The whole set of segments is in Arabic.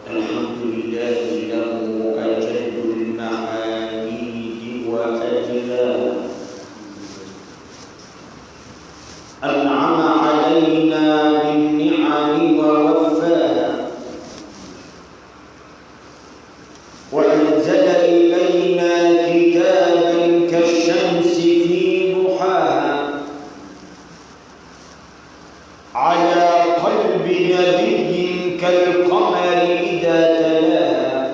الحمد لله له أجل المعابيد وأجلاه، أنعم علينا بالنعم ووفاها، وأنزل إلينا كتابا كالشمس في ضحاها، على قلب نبي كالقمر إذا تلاها،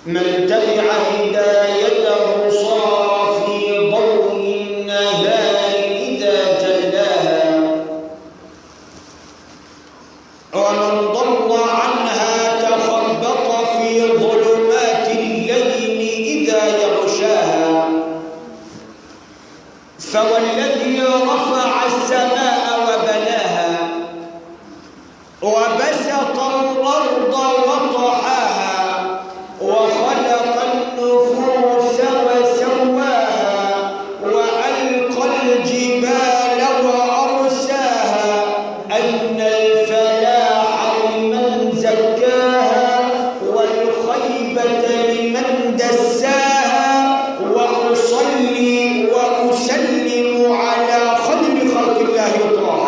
من تبع هدايته صار في ضوء النهار إذا جلاها، ومن ضل عنها تخبط في ظلمات الليل إذا يغشاها، فوالذي رفع السماء وبناها وبسط الأرض وطحاها، وخلق النفوس وسواها، وألقى الجبال وأرساها، أن الفلاح لمن زكاها والخيبة لمن دساها، وأصلي وأسلم على خير خلق الله طه،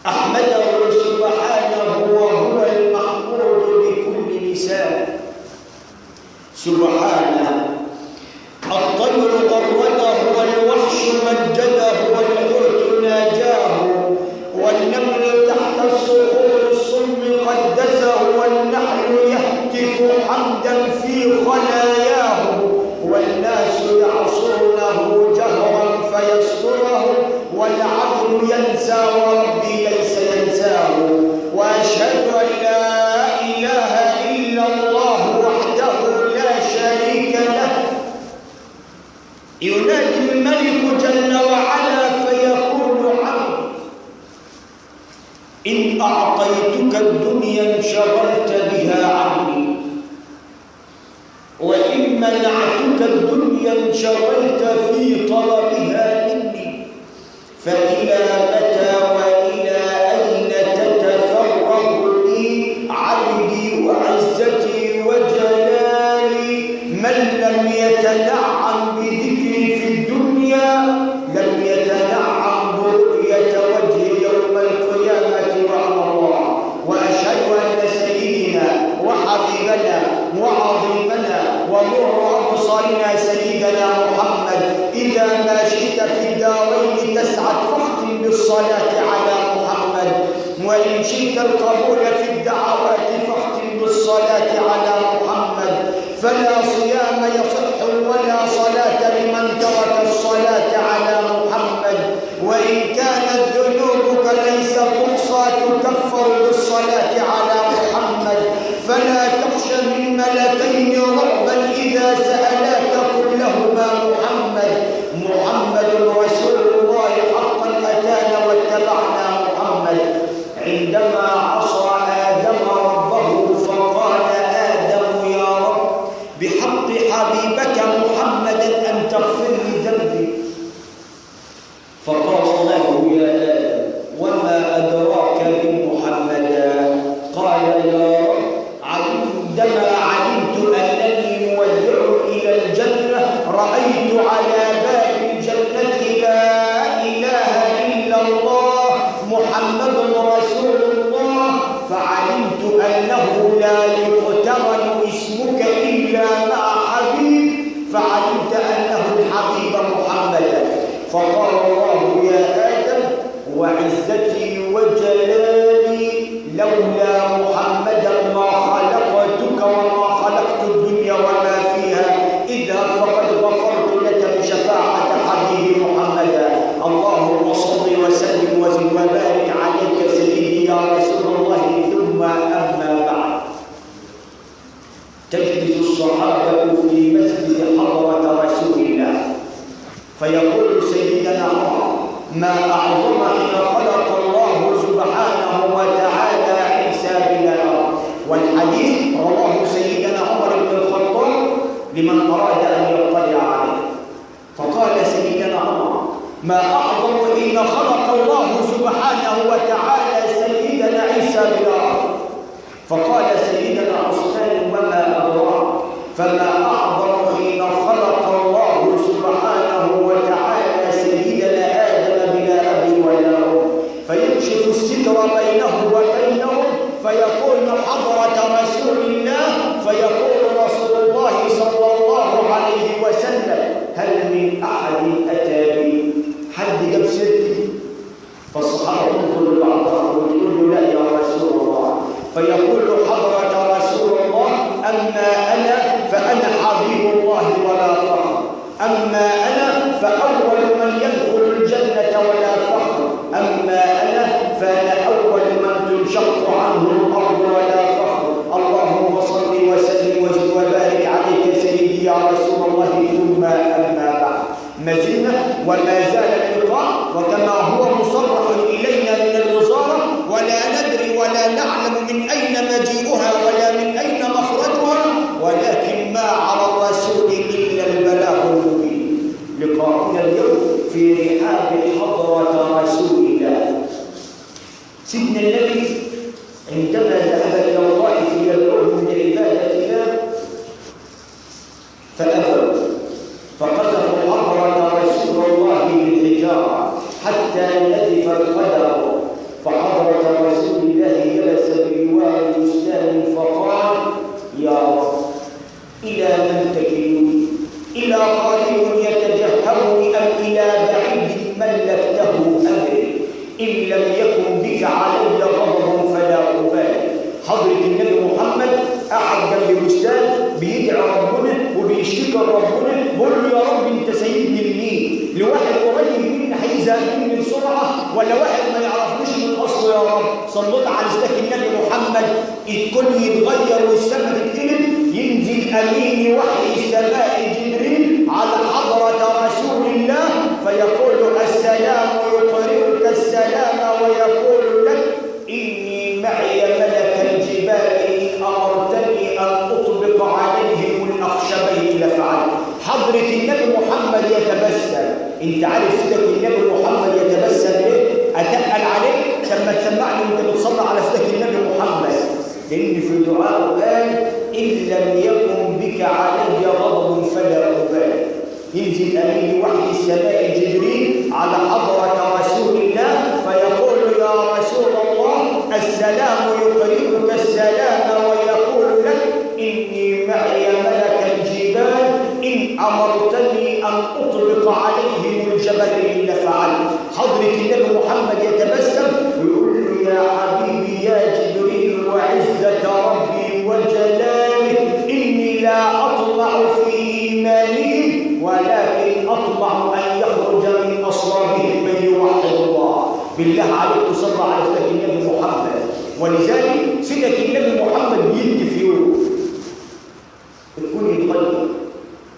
أحمده سبحانه وهو المحمود بكل لسان، سبحانه الطير غرده والوحش مجده والحوت ناجاه، والنمل تحت الصخور الصم قدسه، والنحل يهتف حمدا في خلاياه، والناس يعصونه جهرا فيستره، والعبد ينسى وربي ليس ينساه، وأشهد أن لا إله إلا الله وحده لا شريك له، ينادي الملك جل وعلا فيقول عبد إن أعطيتك الدنيا انشغلت بها عني، وإن منعتك الدنيا انشغلت في طلبها مني، فإلى متى وإلى أين تتفرغ لي عبدي وعزتي وجلالي، من لم يتنعم بذكري في الدنيا لم يتنعم برؤية وجهي يوم القيامة وعلى الله. وأشهد أن سيدنا وحبيبنا وعظيمنا ونور أبصارنا سيدنا محمد إذا ما شئت في الدارين تسعد فاختم بالصلاة على محمد، وإن شئت القبول في الدعوات فاختم بالصلاة على محمد، فلا صيام يصح ولا صلاة لمن ترك الصلاة على محمد، وإن كانت ذنوبك ليس تحصى تكفر بالصلاة على محمد، فلا تخش من ملكين ربا إذا سألاك كلهما محمد، محمد رسول الله حقا أتانا واتبعنا محمد، عندما عصى آدم ربه فقال آدم يا رب بحق حبيبك محمدا أن تغفر لي ذنبي، فقال له يا آدم وما أدراك بمحمدا، قال يا رب عندما علمت أنني مودع إلى الجنة رأيت على باب الجنة لا إله إلا الله محمد رسول الله، فعلمت أنه لا يقترن اسمك إلا مع حبيب، فعلمت أنه الحبيب محمد، فقال الله يا آدم وعزتي وجلالي لولا محمدا ما خلقتك وما خلقت الدنيا وما فيها، إذا فقد غفرت لك بشفاعة حبيبي محمدا، اللهم صل وسلم وزد وبارك عليك سيدي يا رسول الله، ثم أما بعد. تجلس الصحابة في مسجد حضرة رسول الله فيقول سيدنا عمر ما أعظم حين خلق الله سبحانه وتعالى عيسى بلا أرض، والحديث رواه سيدنا عمر بن الخطاب لمن أراد أن يطلع عليه، فقال سيدنا عمر ما أعظم حين خلق الله سبحانه وتعالى سيدنا عيسى بالأرض، فقال سيدنا عثمان وما أدراك، فما أعظم حين خلق الله سبحانه وتعالى سيدنا آدم بلا أب ولا أم، فيكشف الستر بينه وبينهم فيقول حضرة رسول الله، فيقول رسول الله صلى الله عليه وسلم هل من أحد أتى بي؟ حد جاب سيرتي؟ فالصحابة تنظر لبعضهم وتقول له لا يا رسول الله، فيقول حضرة رسول الله أما أنا فأنا حبيب الله ولا فخر، أما أنا فأول من يدخل الجنة ولا فخر، أما أنا فأنا أول من تنشق عنه الأرض ولا فخر. اللهم صل وسلم وبارك عليك سيدي يا رسول الله. ثم أما بعد، ما زلنا وما زال اللقاء وكما هو مصرح إلينا من الوزارة، ولا ندري ولا نعلم من أين مجيئها ولا من أين مخرجها، ولكن ما على الرسول إلا البلاغ المبين. لقاؤنا اليوم في رحاب حضرة رسول الله. سيدنا النبي عندما ذهب إلى الطائف يدعوهم من عبادة الله فأبوا، فقذفوا حضرة رسول الله بالحجارة حتى نزف القدر، فحضرة رسول الله جلس بجوار الإسلام فقال يا رب إلى من تكلني؟ إلى قريب يتجهمني أم إلى بعيد ملكته أمري؟ إن لم يكن بك علي غضب فلا أبالي. حضرة النبي محمد قعد جنب البستان بيدعي ربنا وبيشتكي ربنا، بيقول له يا رب انت سيدني لمين؟ لواحد قريب مني هيزهق مني بسرعه، ولا واحد ما يعرفنيش من اصله يا رب؟ صليت على سيدك النبي محمد، الكون يتغير والسماء تتقلب، ينزل امين وحي السماء جبريل على حضره رسول الله فيقول السلام، ويقرئك السلام ويقول لك اني معي ملك الجبال ان امرتني ان اطبق عليهم الاخشبين لفعلت. حضرة النبي محمد يتبسم. انت عارف سيدك النبي محمد يتبسم ليه؟ اتقل عليك لما تسمعني وانت بتصلي على سيدك النبي محمد، لان في دعائه قال ان لم يكن بك علي غضب فلا ابالي. ينزل امين وحي السماء جبريل على حضرة رسول الله فيقول يا رسول الله السلام، يقرئك السلام ويقول لك اني معي ملك الجبال ان امرتني ان اطلق عليهم الجبلين لفعلت. حضرة النبي محمد يتبسم ويقول له يا حبيبي يا جبريل وعزة ربي وجلاله اني لا اطمع في ايمانهم ولكن اطمع ان يخرج من اصلابهم من يوحد الله. بالله عليك صلى على سيدك النبي محمد. ولذلك سيدك النبي محمد بيدي في يوم الكون يتغير،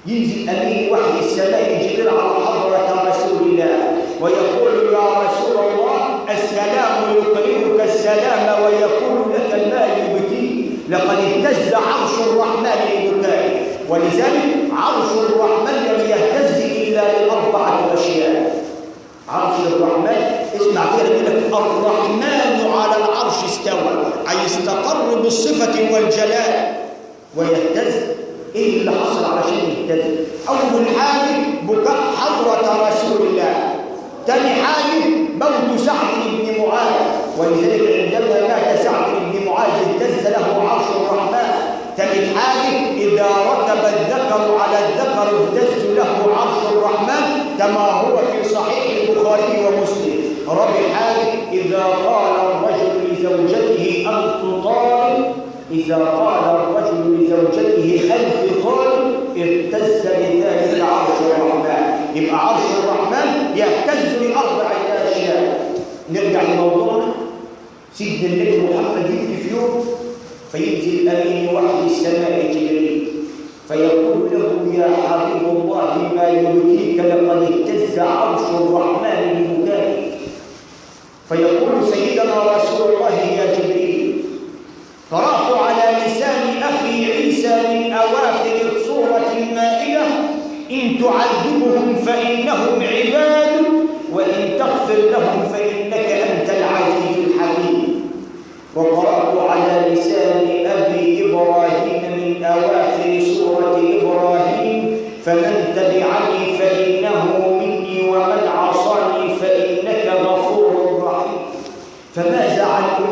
ينزل امين وحي السماء جبريل على حضرة رسول الله ويقول يا رسول الله السلام، يقرئك السلام ويقول لك ما يبكيك؟ لقد اهتز عرش الرحمن لبكائك. ولذلك عرش الرحمن لم يهتز الا لاربعه اشياء. عرش الرحمن اسمع كده يقول لك الرحمن على العرش استوى، اي استقر بالصفه والجلال ويهتز. ايه اللي حصل علشان يهتز؟ اول حاجه بكاء حضره رسول الله، ثاني حاجه موت سعد بن معاذ، ولذلك عندما مات سعد بن معاذ اهتز له عرش الرحمن. ثالث حاجه اذا ركب الذكر على الذكر اهتز له عرش الرحمن كما هو في صحيح البخاري ومسلم. رابع حاجه اذا قال الرجل لزوجته انت طالق، إذا قال الرجل لزوجته أنت طالق اهتز لذلك عرش الرحمن. يبقى عرش الرحمن يهتز لأربع أشياء. نرجع لموضوعنا. سيدنا النبي محمد يجي في يوم فينزل أمين وحي السماء جبريل فيقول له يا حبيب الله ما يبكيك؟ لقد اهتز عرش الرحمن ببكائك. فيقول سيدنا رسول الله يا جبريل قرأت على لسان أخي عيسى من أواخر سورة المائدة إن تعذبهم فإنهم عباد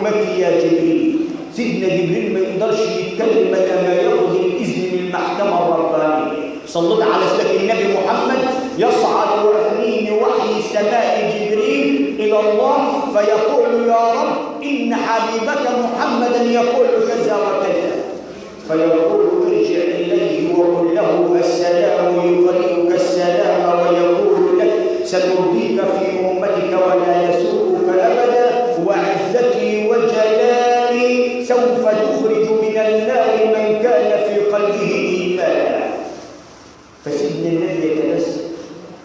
أمتي يا جبريل. سيدنا جبريل ما يقدرش يتكلم إلا ما ياخذ الإذن من المحكمة الربانية. صلوا على سيدنا النبي محمد. يصعد يمين وحي سماء جبريل إلى الله فيقول يا رب إن حبيبك محمدا يقول كذا وكذا، فيقول ارجع إليه وقل له السلام يقرئك السلام ويقول لك سنرضيك في أمتك ولا يسوءك أبدا، وعزتي وجلالي سوف تخرج من النار من كان في قلبه إيمانا. فسيدنا النبي يتبسم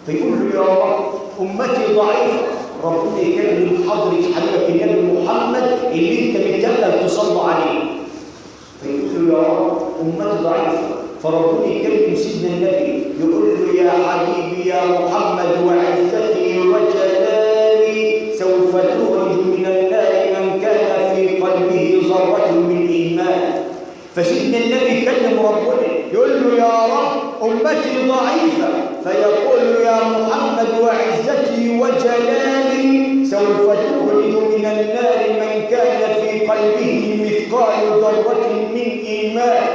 فيقول له يا رب أمتي ضعيفة. ربنا يكلم حضرة حبيبك النبي محمد اللي انت متكلم تصلى عليه، فيقول له يا رب أمتي ضعيفة. فربنا يكلم سيدنا النبي يقول له يا حبيبي يا محمد وعزتي وجلالي سوف تخرج من النار من كان في قلبه ذرة من إيمان. فسيدنا النبي يكلم ربنا يقول له يا رب أمتي ضعيفة، فيقول يا محمد وعزتي وجلالي سوف تخرج من النار من كان في قلبه مثقال ذرة من إيمان.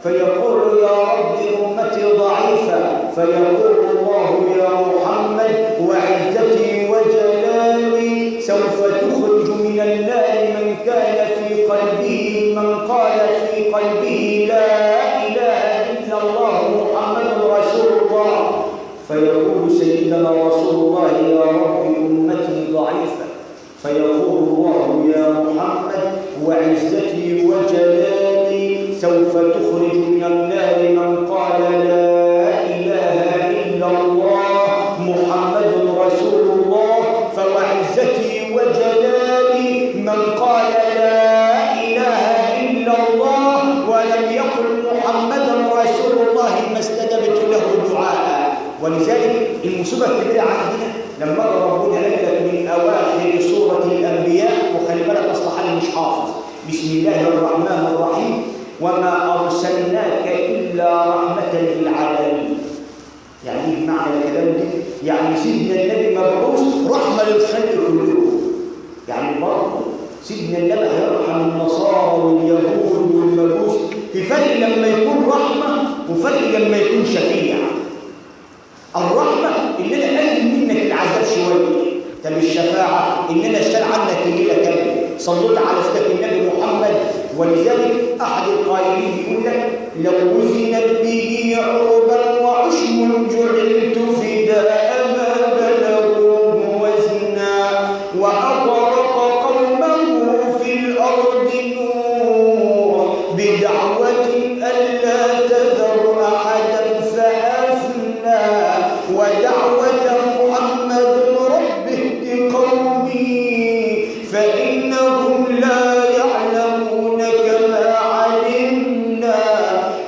فيقول يا رب أمتي ضعيفة، فيقول الله يا محمد وعزتي وجلالي سوف تخرج من النار من كان في قلبه من قال في قلبه لا إله إلا الله محمد رسول الله. فيقول سيدنا رسول الله يا رب أمتي ضعيفة، فيقول الله يا محمد وعزتي وجلالي سوف تخرج من النار من قال لا إله إلا الله محمد رسول الله. فوعزتي وجلالي من قال لا إله إلا الله ولم يقل محمدا رسول الله ما استجبت له دعاء. ولذلك المصيبة الكبيرة عندنا لما ربنا نزل من أواخر سورة الأنبياء، وخلي بالك أصل حالي مش حافظ، بسم الله الرحمن الرحيم وما أرسلناك إلا رحمة للعالمين. يعني إيه معنى الكلام ده؟ يعني سيدنا النبي مبعوث رحمة للخلق كلهم. يعني برضه سيدنا النبي هيرحم النصارى واليهود والمجوس، في فرق لما يكون رحمة وفرق لما يكون شفيع. الرحمة إن أنا أقلل منك العذاب شوية، طب الشفاعة إن أنا أشتغل عنك الليلة كاملة. صلوا على سيدنا النبي محمد. ولذلك أحد القائلين يقول لك لو وزنت به عربا وعشم جعلت فداء ما بلغوه وزنا وأغرق قومه في الأرض نور بدعوة ألا تذر أحدا فأفنى ودعوة محمد رب اهد قومي فإنهم لا يعلمون كما علمنا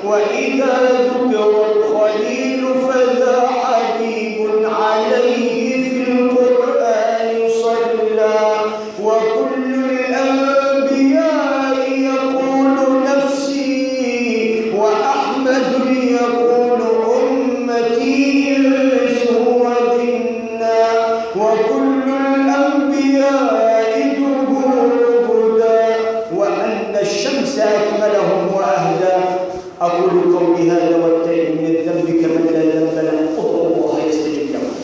وإذا ذكر الخليل فذا حبيب عليه في القرآن صلى وكل الأنبياء يقول نفسي وأحمد يقول أمتي سوى منا وكل الأنبياء دبور هدى وأن الشمس أكملهم وأهدى. أقول قولي هذا والتائب من الذنب كمن لا ذنب له ادعوا الله يستجب لكم.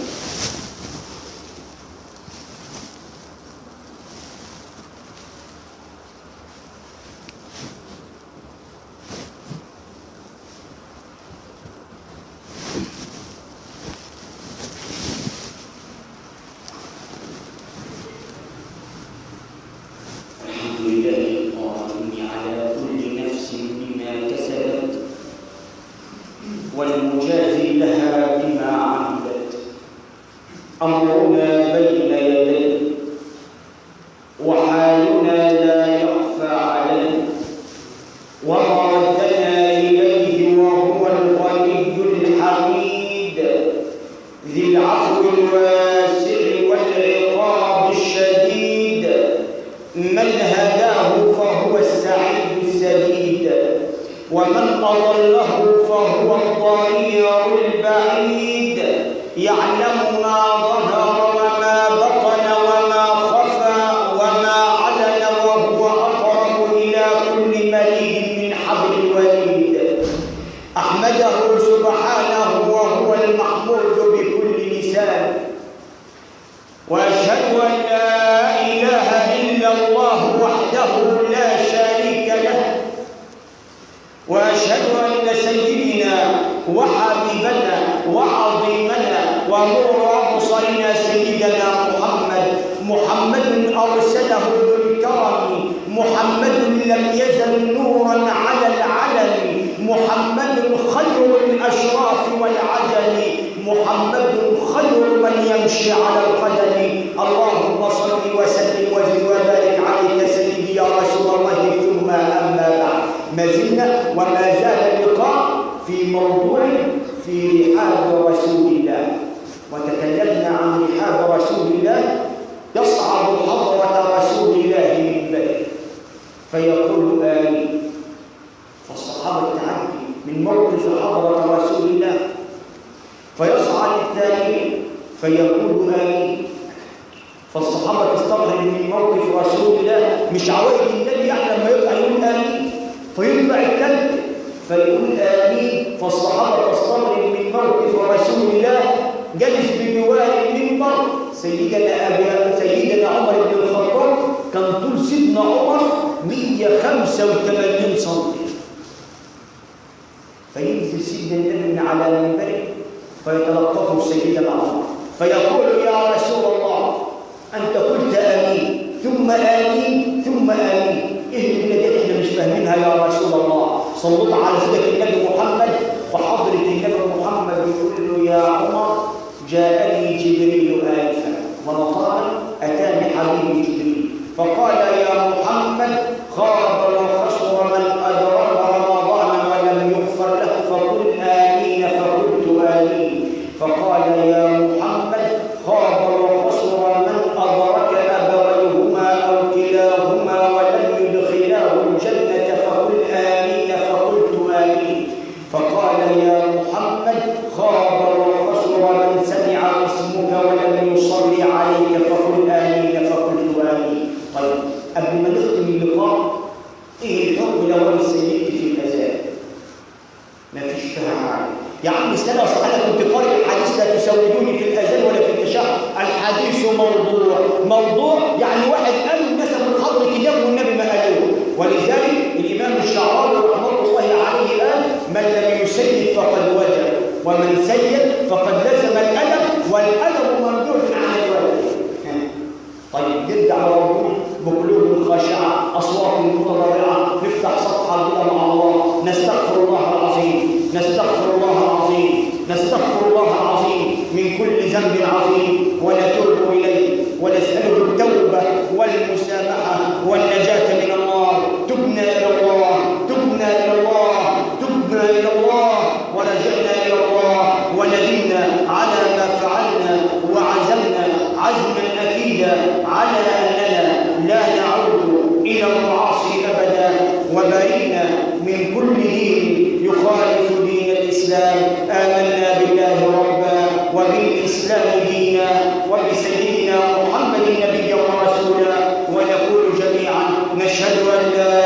والمجازي لها بما عملت أمرنا بين يديه وحالنا لا يخفى عليه وما ردنا إليه وهو الغني الحميد ذي العفو الواسع والعقاب الشديد من هداه فهو السعيد السديد ومن أضله فهو الضرير البعيد يعلم ما ظهر وما بطن وما خفى وما علن وهو أن لا إله إلا الله وحده لا شريك له، وأشهد أن سيدنا وحبيبنا وعظيمنا ونور أبصارنا سيدنا محمد أرسله بالكرم، محمد لم يزل نورا على العلن، محمد خير الأشراف والعجل، محمد خير من يمشي على القدم. اللهم صل وسلم وزد وبارك عليك سيدي يا رسول الله. ثم أما بعد، ما زلنا وما زال اللقاء في موضوع في رحاب رسول الله، وتكلمنا عن رحاب رسول الله. يصعد حضرة رسول الله من بيته فيقول آمين، فالصحابة تعدي من موقف حضرة رسول الله، فيصعد الثاني فيقول آمين، فالصحابة تستغرب من موقف رسول الله، مش عوايد النبي يعني لما يطلع يقول آمين، فيطلع الثالث فيقول آمين، فالصحابة تستغرب من موقف رسول الله جلس بجوار المنبر سيدنا عمر بن الخطاب. كان طول سيدنا عمر 185 سم، فينزل سيدنا النبي من على المنبر فيتلقفه سيدنا عمر فيقول يا رسول الله أنت قلت آمين ثم آمين ثم آمين، إيه اللي احنا مش فاهمينها يا رسول الله؟ صلوا على سيدنا النبي محمد. فحضرة النبي محمد يقول له يا عمر جاءني جبريل آنفا ومقالا أتاني حبيبي جبريل فقال يا محمد خاب وخسر من أدرك رمضان ولم يغفر له فقل آمين، فقلت آمين. فقال يا محمد خاب وخسر من أدرك أبويهما أو كلاهما ولم يدخلاه الجنة فقل آمين، فقلت آمين. فقال يا محمد خاب وخسر من سمع اسمك ولم يصلي عليك فقل آمين، فقلت آمين. طيب قبل ما نختم اللقاء، ايه الحكم لو انا سيدت في الاذان؟ مفيش فيها حاجه يا عم. استنى اصل انا كنت قارئ الحديث لا تسودوني في الاذان ولا في التشهد. الحديث موضوع يعني واحد قال مثلا من حضره النبي والنبي ما قالوه. ولذلك الامام الشعراوي رحمه الله عليه قال من لم يسيد فقد وجب، ومن سيد فقد لزم الادب، والادب ممدوح عن الوجب. طيب نرجع لموضوع بقلوب خاشعه اصوات متضرعه، نفتح صفحه كده مع الله، نستغفر الله العظيم، نستغفر الله العظيم، نستغفر الله العظيم من كل ذنب عظيم، ونتوب اليه ونساله التوبه والمسامحه والنجاه من النار. تبنا الى الله، تبنا الى الله، تبنا الى الله، ورجعنا الى الله، وندمنا على ما فعلنا، وعزمنا عزما اكيدا على اننا لا نعود الى المعاصي ابدا، وبرئنا من كل دين يخالف دين الاسلام. امنا بالله ربا وبالاسلام دينا وبسيدنا محمد نبيا ورسولا، ونقول جميعا نشهد ان لا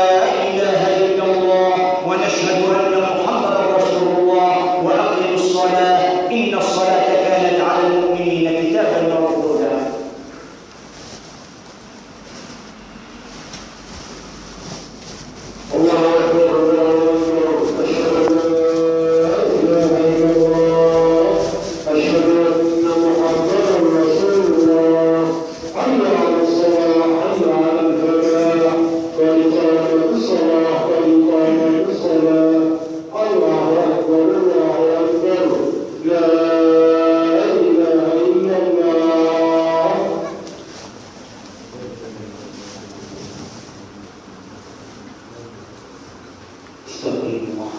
اله الا الله ونشهد ان محمدا رسول الله. واقيموا الصلاه ان الصلاه كانت على المؤمنين كتابا موقوتا. الله اكبر الله اكبر، اشهد ان لا اله الا الله، اشهد ان محمدا رسول الله. حي على الصلاه، حي على الفلاح، قد قامت الصلاه، قد قامت الصلاه. الله اكبر الله اكبر، لا اله الا الله. استغفر الله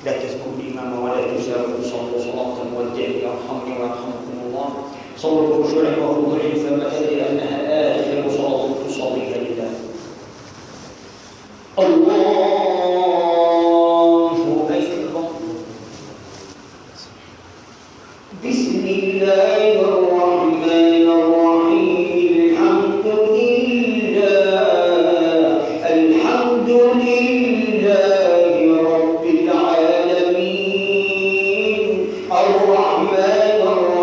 لا تسبقوا الامام ولا تجاوزوا، صلوا صلاه مودع يرحمني ويرحمكم الله. صلوا بخشوع وخضوع فما ادري انها اخر صلاه تصليها لله. الله اكبر. بسم الله الرحمن الرحيم. الحمد لله رب العالمين الرحمن الرحيم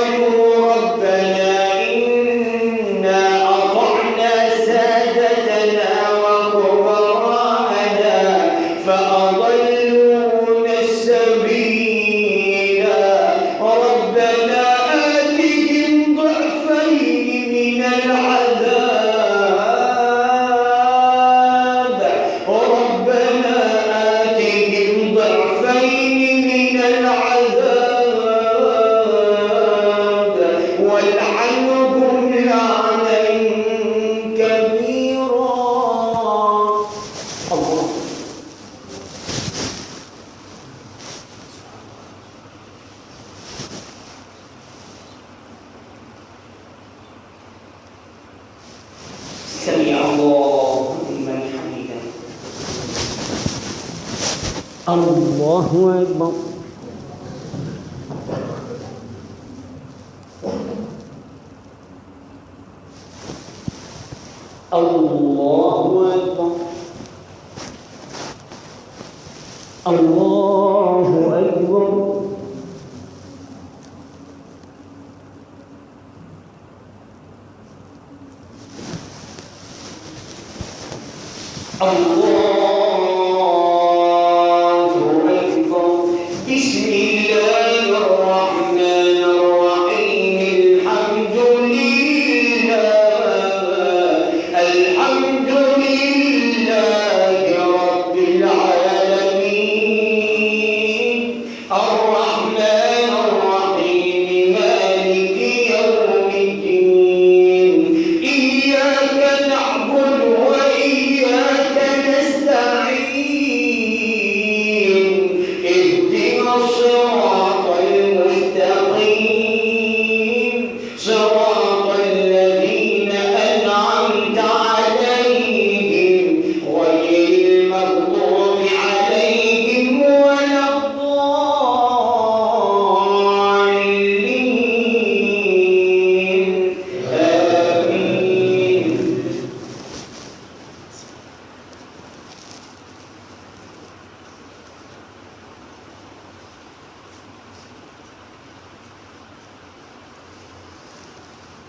قالوا ربنا إنا أطعنا سادتنا وكبراءنا فأضلونا السبيل ربنا آتهم ضعفين من العذاب ربنا آتهم ضعفين من العذاب والعنهم لعنا كبيرا. الله سمع الله لمن حمده. الله أكبر. الله أكبر. الله أكبر. الله أكبر. بسم الله الرحمن الرحيم. الحمد لله رب العالمين الرحمن الرحيم مالك يوم الدين إياك نعبد وإياك نستعين اهدنا الصراط المستقيم صراط الذين أنعمت عليهم غير المغضوب عليهم ولا الضالين آمين.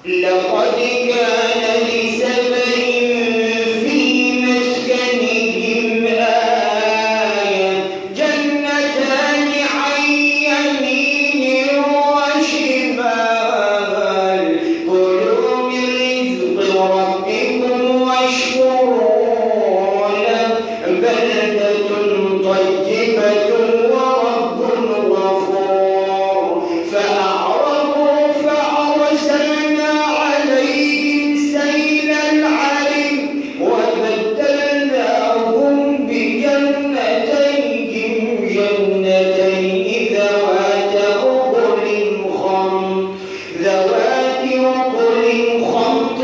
لقد كان لسبإ في مسكنهم آية جنتان عن يمين وشمال كلوا من رزق ربكم واشكروا له بلدة طيبة ورب غفور فأعرضوا فأرسلنا عليهم سيل العرم وبدلناهم بجنتيهم جنتين ذوات أكل خمط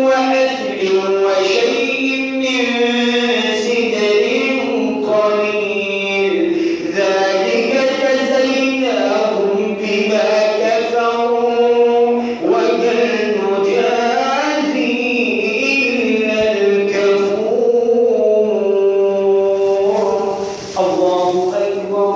وأثل وشيء من سدر قليل ذلك جزيناهم بما كفروا وهل نجازي إلا الكفور. الله أكبر.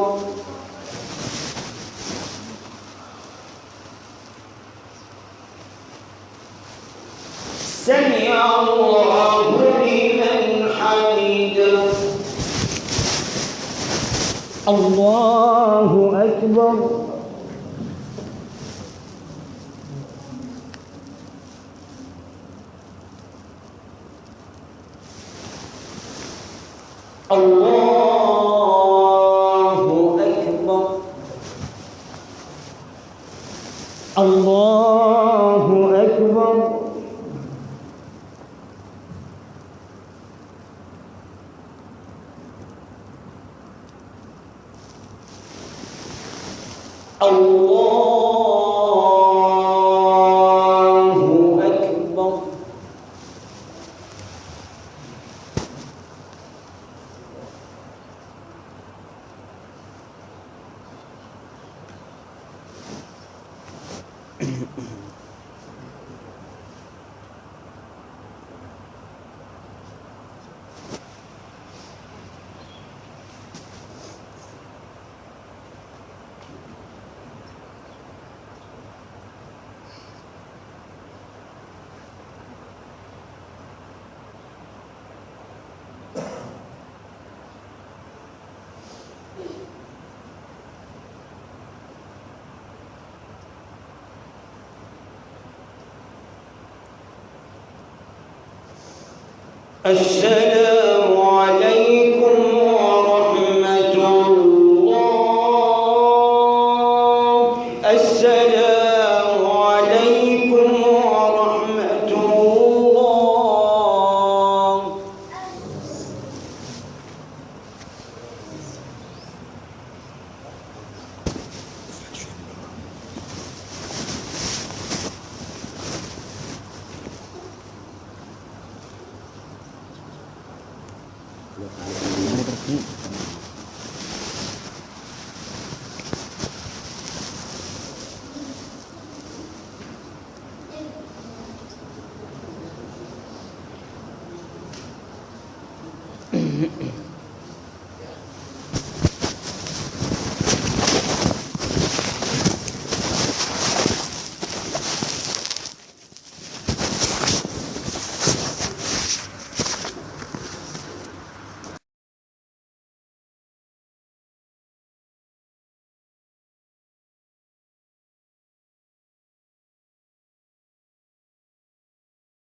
سمع الله لمن حمده. الله أكبر. الله أكبر. الله أكبر. الله أكبر. السابق